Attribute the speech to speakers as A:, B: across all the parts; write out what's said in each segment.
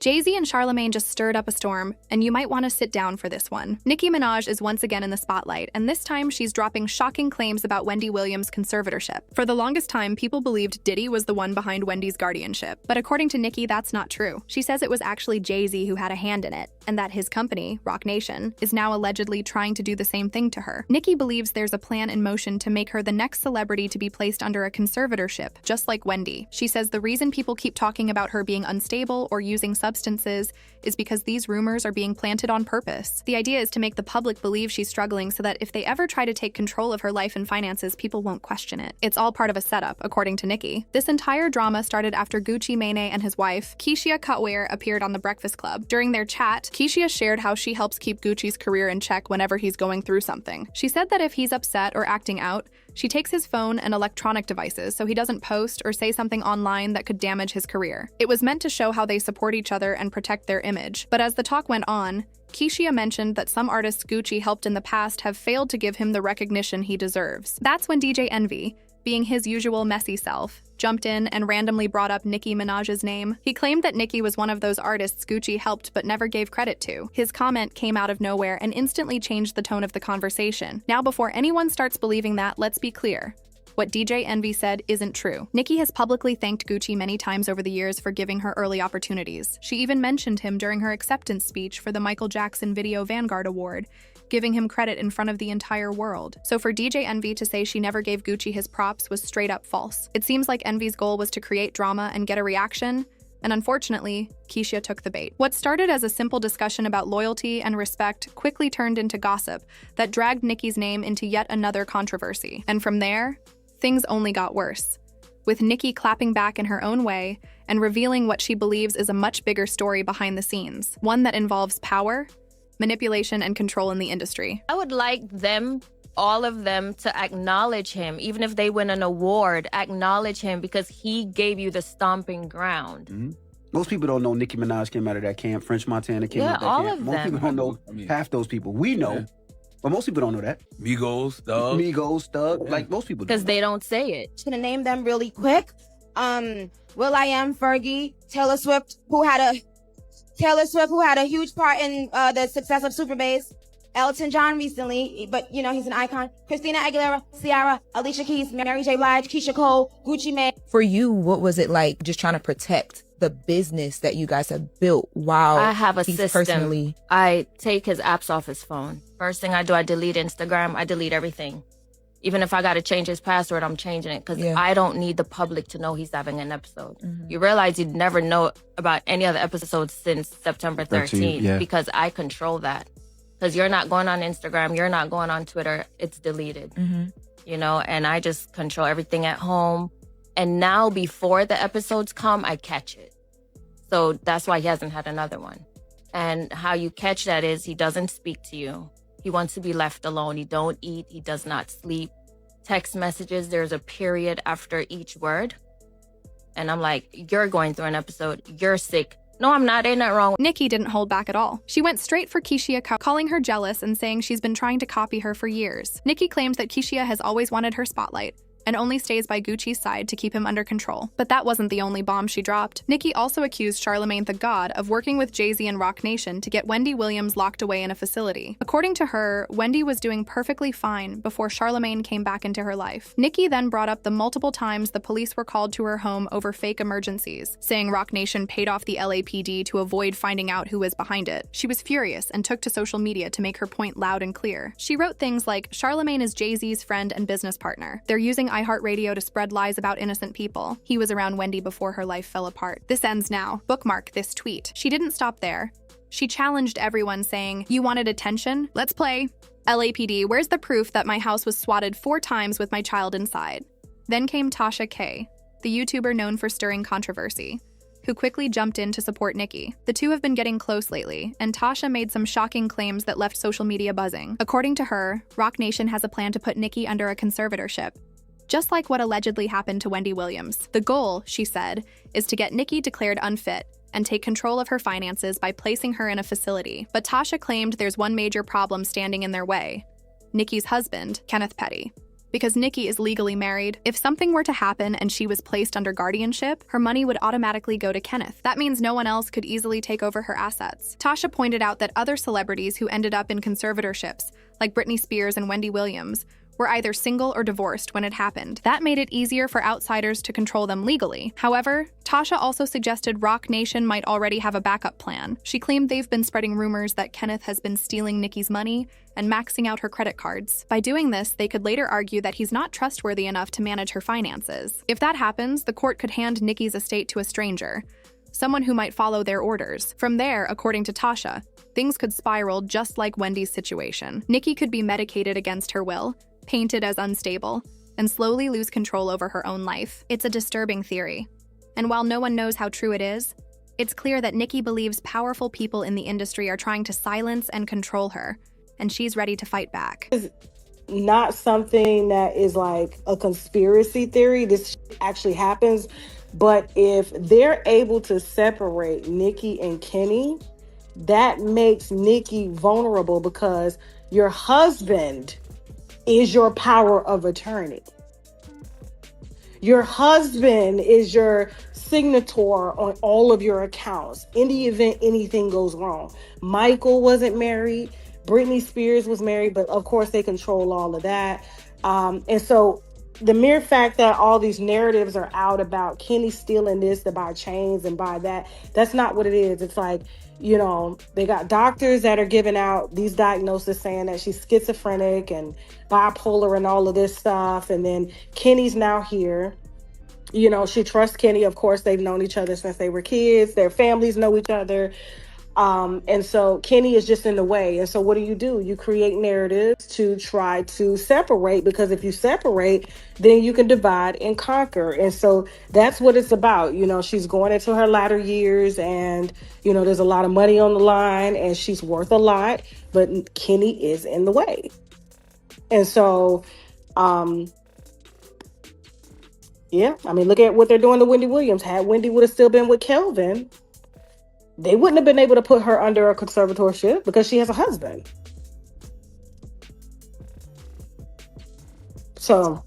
A: Jay Z and Charlamagne just stirred up a storm, and you might want to sit down for this one. Nicki Minaj is once again in the spotlight, and this time she's dropping shocking claims about Wendy Williams' conservatorship. For the longest time, people believed Diddy was the one behind Wendy's guardianship. But according to Nicki, that's not true. She says it was actually Jay Z who had a hand in it, and that his company, Roc Nation, is now allegedly trying to do the same thing to her. Nicki believes there's a plan in motion to make her the next celebrity to be placed under a conservatorship, just like Wendy. She says the reason people keep talking about her being unstable or using substances is because these rumors are being planted on purpose. The idea is to make the public believe she's struggling so that if they ever try to take control of her life and finances, people won't question it. It's all part of a setup, according to Nicki. This entire drama started after Gucci Mane and his wife, Keshia Cutware, appeared on The Breakfast Club. During their chat, Keshia shared how she helps keep Gucci's career in check whenever he's going through something. She said that if he's upset or acting out, she takes his phone and electronic devices so he doesn't post or say something online that could damage his career. It was meant to show how they support each other and protect their image. But as the talk went on, Keshia mentioned that some artists Gucci helped in the past have failed to give him the recognition he deserves. That's when DJ Envy, being his usual messy self, jumped in and randomly brought up Nicki Minaj's name. He claimed that Nicki was one of those artists Gucci helped but never gave credit to. His comment came out of nowhere and instantly changed the tone of the conversation. Now, before anyone starts believing that, let's be clear. What DJ Envy said isn't true. Nicki has publicly thanked Gucci many times over the years for giving her early opportunities. She even mentioned him during her acceptance speech for the Michael Jackson Video Vanguard Award, giving him credit in front of the entire world. So for DJ Envy to say she never gave Gucci his props was straight up false. It seems like Envy's goal was to create drama and get a reaction, and unfortunately, Keshia took the bait. What started as a simple discussion about loyalty and respect quickly turned into gossip that dragged Nicki's name into yet another controversy. And from there, things only got worse, with Nicki clapping back in her own way and revealing what she believes is a much bigger story behind the scenes, one that involves power, manipulation, and control in the industry.
B: I would like them, all of them, to acknowledge him. Even if they win an award, acknowledge him because he gave you the stomping ground.
C: Mm-hmm. Most people don't know Nicki Minaj came out of that camp. French Montana came out of that
B: all
C: camp.
B: of
C: Most
B: them.
C: people don't know half those people. We know, but most people don't know that.
D: Migos, Thug.
C: Migos, Thug, like most people
B: Because
C: don't.
B: they don't say it.
E: Just gonna name them really quick. Will.i.am, Fergie, Taylor Swift, who had a huge part in the success of Super Bass. Elton John recently, but you know, he's an icon. Christina Aguilera, Ciara, Alicia Keys, Mary J. Blige, Keisha Cole, Gucci Mane.
F: For you, what was it like just trying to protect the business that you guys have built while
B: I have a
F: he's
B: system.
F: personally...
B: I take his apps off his phone. First thing I do, I delete Instagram. I delete everything. Even if I got to change his password, I'm changing it because I don't need the public to know he's having an episode. Mm-hmm. You realize you'd never know about any other episodes since September 13th because I control that. Because you're not going on Instagram, you're not going on Twitter, it's deleted. Mm-hmm. You know, and I just control everything at home. And now before the episodes come, I catch it. So that's why he hasn't had another one. And how you catch that is he doesn't speak to you. He wants to be left alone. He don't eat. He does not sleep. Text messages, there's a period after each word. And I'm like, you're going through an episode. You're sick. No, I'm not. Ain't that wrong?
A: Nicki didn't hold back at all. She went straight for Keshia, calling her jealous and saying she's been trying to copy her for years. Nicki claims that Keshia has always wanted her spotlight and only stays by Gucci's side to keep him under control. But that wasn't the only bomb she dropped. Nicki also accused Charlamagne the God of working with Jay Z and Roc Nation to get Wendy Williams locked away in a facility. According to her, Wendy was doing perfectly fine before Charlamagne came back into her life. Nicki then brought up the multiple times the police were called to her home over fake emergencies, saying Roc Nation paid off the LAPD to avoid finding out who was behind it. She was furious and took to social media to make her point loud and clear. She wrote things like, Charlamagne is Jay Z's friend and business partner. They're using iHeartRadio to spread lies about innocent people. He was around Wendy before her life fell apart. This ends now. Bookmark this tweet. She didn't stop there. She challenged everyone saying, you wanted attention? Let's play. LAPD, where's the proof that my house was swatted 4 times with my child inside? Then came Tasha K, the YouTuber known for stirring controversy, who quickly jumped in to support Nicki. The two have been getting close lately, and Tasha made some shocking claims that left social media buzzing. According to her, Roc Nation has a plan to put Nicki under a conservatorship, just like what allegedly happened to Wendy Williams. The goal, she said, is to get Nicki declared unfit and take control of her finances by placing her in a facility. But Tasha claimed there's one major problem standing in their way: Nicki's husband, Kenneth Petty. Because Nicki is legally married, if something were to happen and she was placed under guardianship, her money would automatically go to Kenneth. That means no one else could easily take over her assets. Tasha pointed out that other celebrities who ended up in conservatorships, like Britney Spears and Wendy Williams, were either single or divorced when it happened. That made it easier for outsiders to control them legally. However, Tasha also suggested Roc Nation might already have a backup plan. She claimed they've been spreading rumors that Kenneth has been stealing Nicki's money and maxing out her credit cards. By doing this, they could later argue that he's not trustworthy enough to manage her finances. If that happens, the court could hand Nicki's estate to a stranger, someone who might follow their orders. From there, according to Tasha, things could spiral just like Wendy's situation. Nicki could be medicated against her will, painted as unstable, and slowly lose control over her own life. It's a disturbing theory. And while no one knows how true it is, it's clear that Nicki believes powerful people in the industry are trying to silence and control her, and she's ready to fight back.
D: It's not something that is like a conspiracy theory. This actually happens. But if they're able to separate Nicki and Kenny, that makes Nicki vulnerable because your husband is your power of attorney. Your husband is your signator on all of your accounts in the event anything goes wrong. Michael wasn't married. Britney Spears was married, but of course they control all of that. And so the mere fact that all these narratives are out about Kenny stealing this to buy chains and buy that, that's not what it is. It's like, you know, they got doctors that are giving out these diagnoses saying that she's schizophrenic and bipolar and all of this stuff. And then Kenny's now here. You know, she trusts Kenny. Of course, they've known each other since they were kids. Their families know each other. And so Kenny is just in the way. And so what do? You create narratives to try to separate, because if you separate, then you can divide and conquer. And so that's what it's about. You know, she's going into her latter years and, you know, there's a lot of money on the line and she's worth a lot, but Kenny is in the way. And so, yeah, I mean, look at what they're doing to Wendy Williams. Had Wendy would have still been with Kelvin, they wouldn't have been able to put her under a conservatorship because she has a husband. So,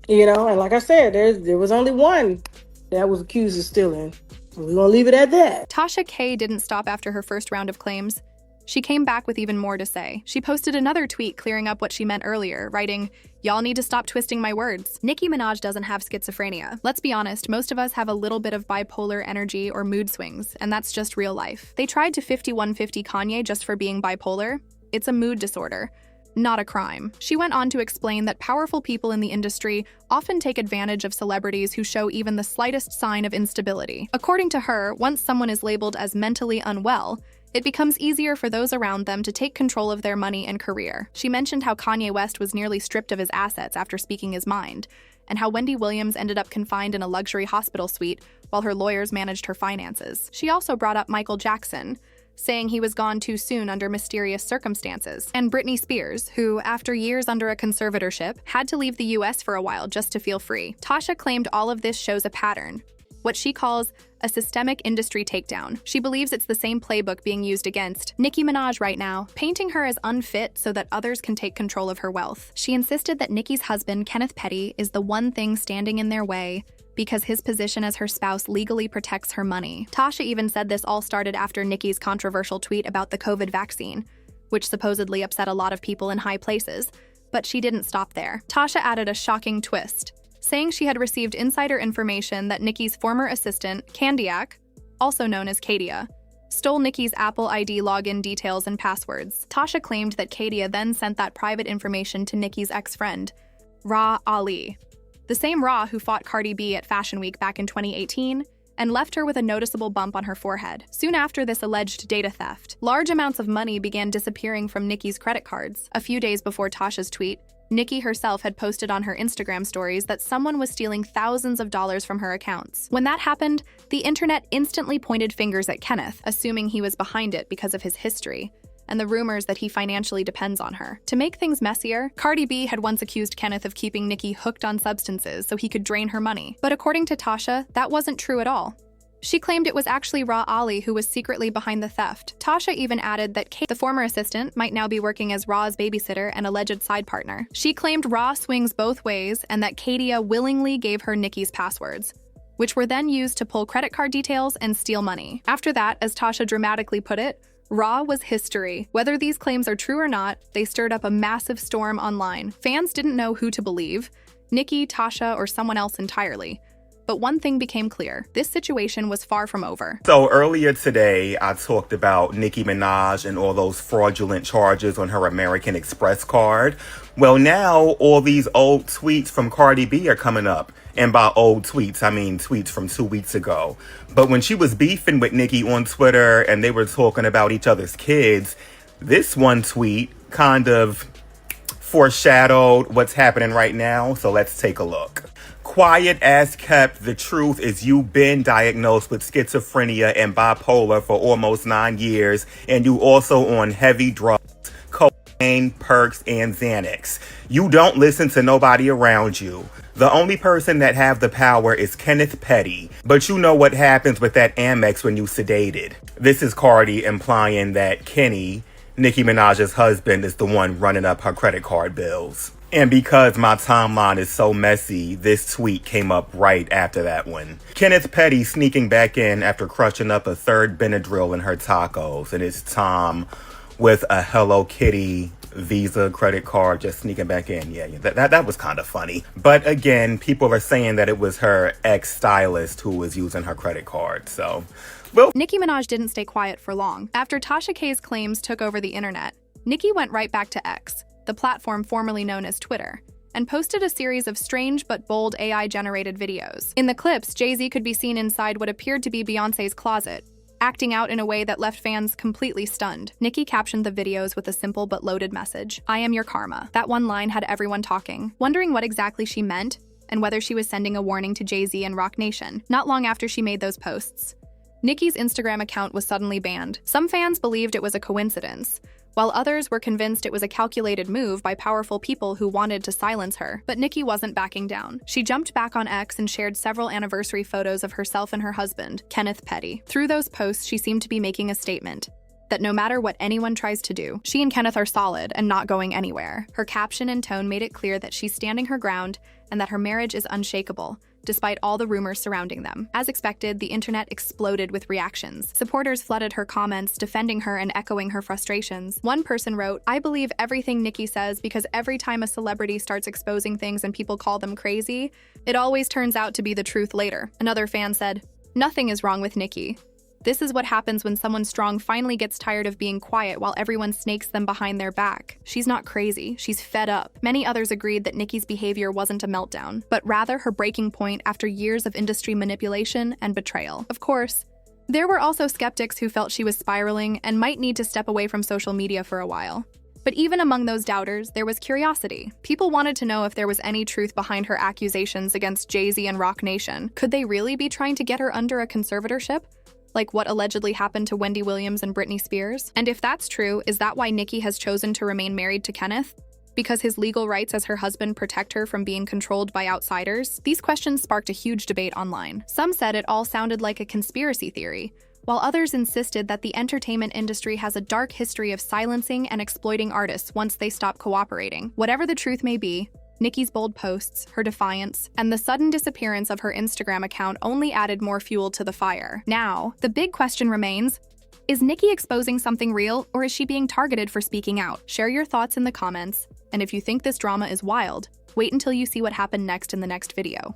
D: you know, and like I said, there was only one that was accused of stealing. We're going to leave it at that.
A: Tasha K didn't stop after her first round of claims. She came back with even more to say. She posted another tweet clearing up what she meant earlier, writing, "Y'all need to stop twisting my words. Nicki Minaj doesn't have schizophrenia. Let's be honest, most of us have a little bit of bipolar energy or mood swings, and that's just real life. They tried to 5150 Kanye just for being bipolar. It's a mood disorder, not a crime." She went on to explain that powerful people in the industry often take advantage of celebrities who show even the slightest sign of instability. According to her, once someone is labeled as mentally unwell, it becomes easier for those around them to take control of their money and career. She mentioned how Kanye West was nearly stripped of his assets after speaking his mind, and how Wendy Williams ended up confined in a luxury hospital suite while her lawyers managed her finances. She also brought up Michael Jackson, saying he was gone too soon under mysterious circumstances, and Britney Spears, who, after years under a conservatorship, had to leave the US for a while just to feel free. Tasha claimed all of this shows a pattern, what she calls a systemic industry takedown. She believes it's the same playbook being used against Nicki Minaj right now, painting her as unfit so that others can take control of her wealth. She insisted that Nicki's husband, Kenneth Petty, is the one thing standing in their way because his position as her spouse legally protects her money. Tasha even said this all started after Nicki's controversial tweet about the COVID vaccine, which supposedly upset a lot of people in high places, but she didn't stop there. Tasha added a shocking twist, saying she had received insider information that Nicki's former assistant, Candiac, also known as Kadia, stole Nicki's Apple ID login details and passwords. Tasha claimed that Kadia then sent that private information to Nicki's ex-friend, Ra Ali, the same Ra who fought Cardi B at Fashion Week back in 2018 and left her with a noticeable bump on her forehead. Soon after this alleged data theft, large amounts of money began disappearing from Nicki's credit cards. A few days before Tasha's tweet, Nicki herself had posted on her Instagram stories that someone was stealing thousands of dollars from her accounts. When that happened, the internet instantly pointed fingers at Kenneth, assuming he was behind it because of his history and the rumors that he financially depends on her. To make things messier, Cardi B had once accused Kenneth of keeping Nicki hooked on substances so he could drain her money. But according to Tasha, that wasn't true at all. She claimed it was actually Ra Ali who was secretly behind the theft. Tasha even added that Kate, the former assistant, might now be working as Ra's babysitter and alleged side partner. She claimed Ra swings both ways and that Katia willingly gave her Nicki's passwords, which were then used to pull credit card details and steal money. After that, as Tasha dramatically put it, Ra was history. Whether these claims are true or not, they stirred up a massive storm online. Fans didn't know who to believe, Nicki, Tasha, or someone else entirely. But one thing became clear. This situation was far from over.
G: So earlier today, I talked about Nicki Minaj and all those fraudulent charges on her American Express card. Well, now all these old tweets from Cardi B are coming up. And by old tweets, I mean tweets from 2 weeks ago. But when she was beefing with Nicki on Twitter and they were talking about each other's kids, this one tweet kind of foreshadowed what's happening right now. So let's take a look. Quiet as kept, the truth is you've been diagnosed with schizophrenia and bipolar for almost 9 years, and you also on heavy drugs, cocaine, perks, and Xanax. You don't listen to nobody around you. The only person that have the power is Kenneth Petty, but you know what happens with that Amex when you sedated. This is Cardi implying that Kenny, Nicki Minaj's husband, is the one running up her credit card bills. And because my timeline is so messy, this tweet came up right after that one. Kenneth Petty sneaking back in after crushing up a third Benadryl in her tacos. And it's Tom with a Hello Kitty Visa credit card just sneaking back in. Yeah, that was kind of funny. But again, people are saying that it was her ex-stylist who was using her credit card. So, well.
A: Nicki Minaj didn't stay quiet for long. After Tasha K's claims took over the internet, Nicki went right back to X, the platform formerly known as Twitter, and posted a series of strange but bold AI-generated videos. In the clips, Jay Z could be seen inside what appeared to be Beyoncé's closet, acting out in a way that left fans completely stunned. Nicki captioned the videos with a simple but loaded message: "I am your karma." That one line had everyone talking, wondering what exactly she meant and whether she was sending a warning to Jay Z and Roc Nation. Not long after she made those posts, Nicki's Instagram account was suddenly banned. Some fans believed it was a coincidence, while others were convinced it was a calculated move by powerful people who wanted to silence her. But Nicki wasn't backing down. She jumped back on X and shared several anniversary photos of herself and her husband, Kenneth Petty. Through those posts, she seemed to be making a statement that no matter what anyone tries to do, she and Kenneth are solid and not going anywhere. Her caption and tone made it clear that she's standing her ground and that her marriage is unshakable, despite all the rumors surrounding them. As expected, the internet exploded with reactions. Supporters flooded her comments, defending her and echoing her frustrations. One person wrote, "I believe everything Nicki says because every time a celebrity starts exposing things and people call them crazy, it always turns out to be the truth later." Another fan said, "Nothing is wrong with Nicki. This is what happens when someone strong finally gets tired of being quiet while everyone snakes them behind their back. She's not crazy, she's fed up." Many others agreed that Nicki's behavior wasn't a meltdown, but rather her breaking point after years of industry manipulation and betrayal. Of course, there were also skeptics who felt she was spiraling and might need to step away from social media for a while. But even among those doubters, there was curiosity. People wanted to know if there was any truth behind her accusations against Jay Z and Roc Nation. Could they really be trying to get her under a conservatorship, like what allegedly happened to Wendy Williams and Britney Spears? And if that's true, is that why Nicki has chosen to remain married to Kenneth? Because his legal rights as her husband protect her from being controlled by outsiders? These questions sparked a huge debate online. Some said it all sounded like a conspiracy theory, while others insisted that the entertainment industry has a dark history of silencing and exploiting artists once they stop cooperating. Whatever the truth may be, Nicki's bold posts, her defiance, and the sudden disappearance of her Instagram account only added more fuel to the fire. Now, the big question remains, is Nicki exposing something real, or is she being targeted for speaking out? Share your thoughts in the comments, and if you think this drama is wild, wait until you see what happened next in the next video.